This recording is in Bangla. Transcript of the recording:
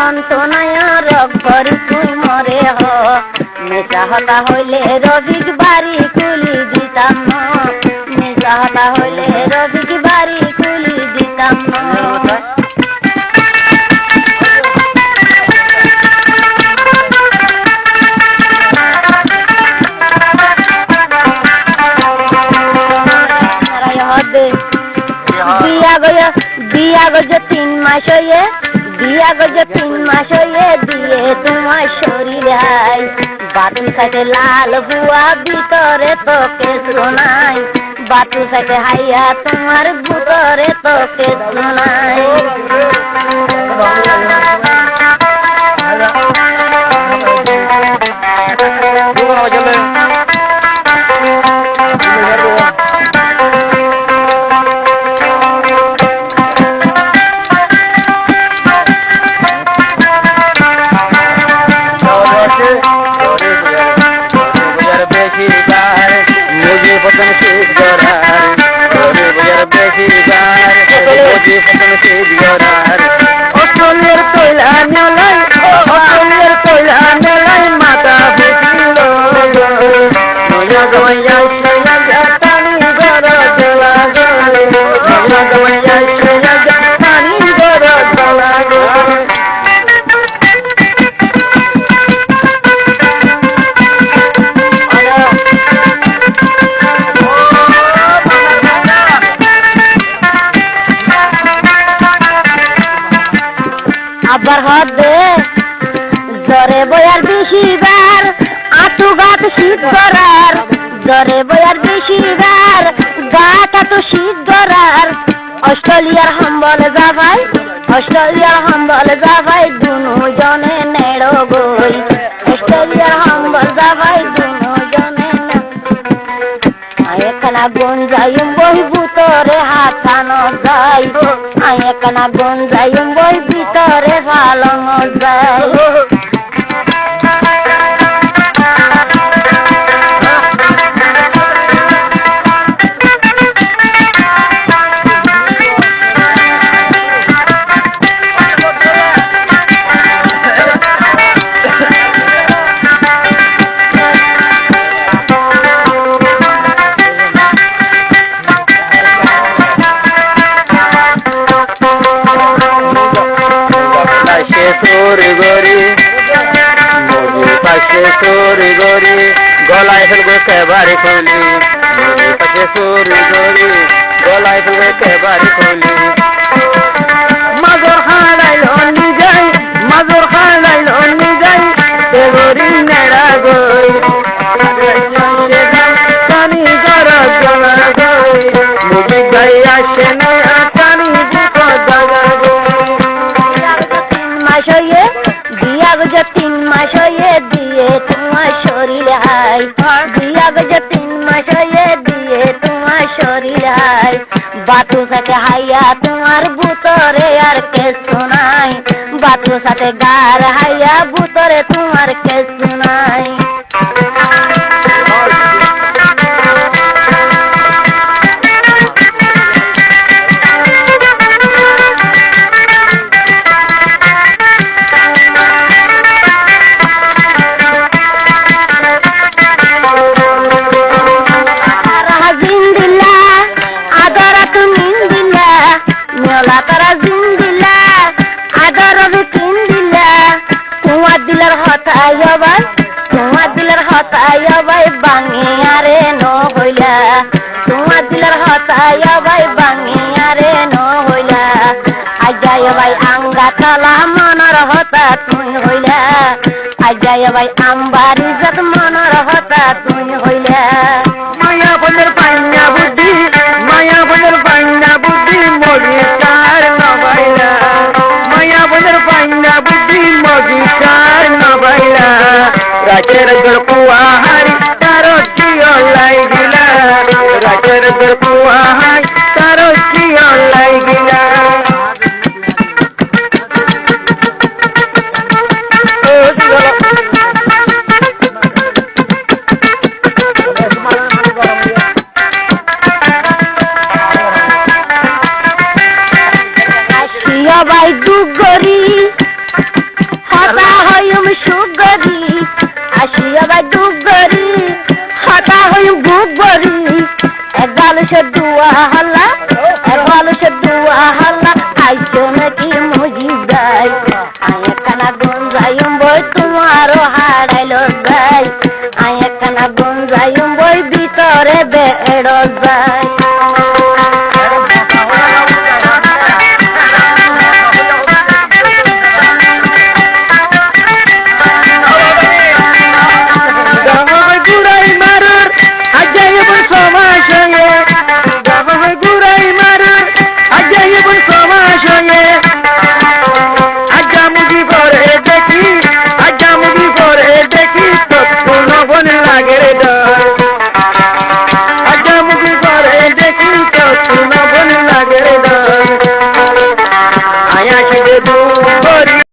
যন্ত্রণায় রোগ করি তুই মরে হ নেশা হতা হইলে রবিক বাড়ি খুলি দিতাম না নেশা হতা হইলে রবিক বাড়ি খুলি দিতাম না বিয়া গজ 3 মাস হয়ে বিয়া গজ 3 মাস হয়ে দিয়ে তোমার শরীরাই বাতু সাথে লাল বুয়া ভিতরে তোকে শোনাই বাতু সাথে হাইয়া তোমার ভিতরে তোকে শোনাই আবার হবে জ্বরে বয়ার বেশিবার আঁটু গাত শীত করার জ্বরে বয়ার বেশিবার গাত আঁটু শীত করার অস্ট্রেলিয়ার হাম্বল যাবাই অস্ট্রেলিয়ার হাম্বল যাবাই দুজনে নেড়ো গই অস্ট্রেলিয়ার হাম্বল যাবাই দুজনে একখানা গুণ যাইম বই ভিতরে হাতানো যাই একখানা গুণ যাইম বই ভিতরে ভালো যাই চোরি গরি গলায় ফেলবে কেবারে খুলি পাশে চোরি গরি গলায় ফেলবে কেবারে খুলি মাজর হারাইল নিজেই মাজর হারাইল নিজেই সে গরি নেড়া গই পানি গরজ জলা গই মুজি গাই আসে না পানি বুক জাগা গই বিয়া গজ 3 মাস হয়ে দিয়ে তোমার শরীর হাই বিয়া গজ 3 মাস হয়ে দিয়ে তোমার শরীর হাই বাতু সাথে হাইয়া তোমার ভিতরে আর কে শোনাই বাতু সাথে গার হাইয়া ভিতরে তোমার কে শোনাই তারা জিন্দিলা আদর বিকিন দিলা তোমার দিলের হতাই ভাই তোমার দিলের হতাই ভাই বাঙিয়ারে ন হইলা তোমার দিলের হতাই ভাই বাঙিয়ারে ন হইলা আজায় ভাই আঙ্গা তলা মনর হতা তুই হইলা আজায় ভাই আমবারি যত মনর হতা তুই হইলা মায়া বলের পাইনা বুদ্ধি মায়া বলের পাইনা বুদ্ধি মরি কার নবাইলা মায়া বলের পাইনা বুদ্ধি মরি কার নবাইলা রাজের গড়কুয়া হারি তার জিও লাইগিলা রাজের গড়কুয়া হারি তার জিও লাইগিলা ভাই দুগরি বাই দুগরি হতা হই বুগরি এগাল সে দুয়া হল্লা এগাল সে দুয়া হল্লা আইছো নাকি মুজি গাই আয় কানা গঞ্জাইম বই তোমারও হারাইলো যাই আয় কানা গঞ্জাইম বই ভিতরে বেড়ো যাই আয়া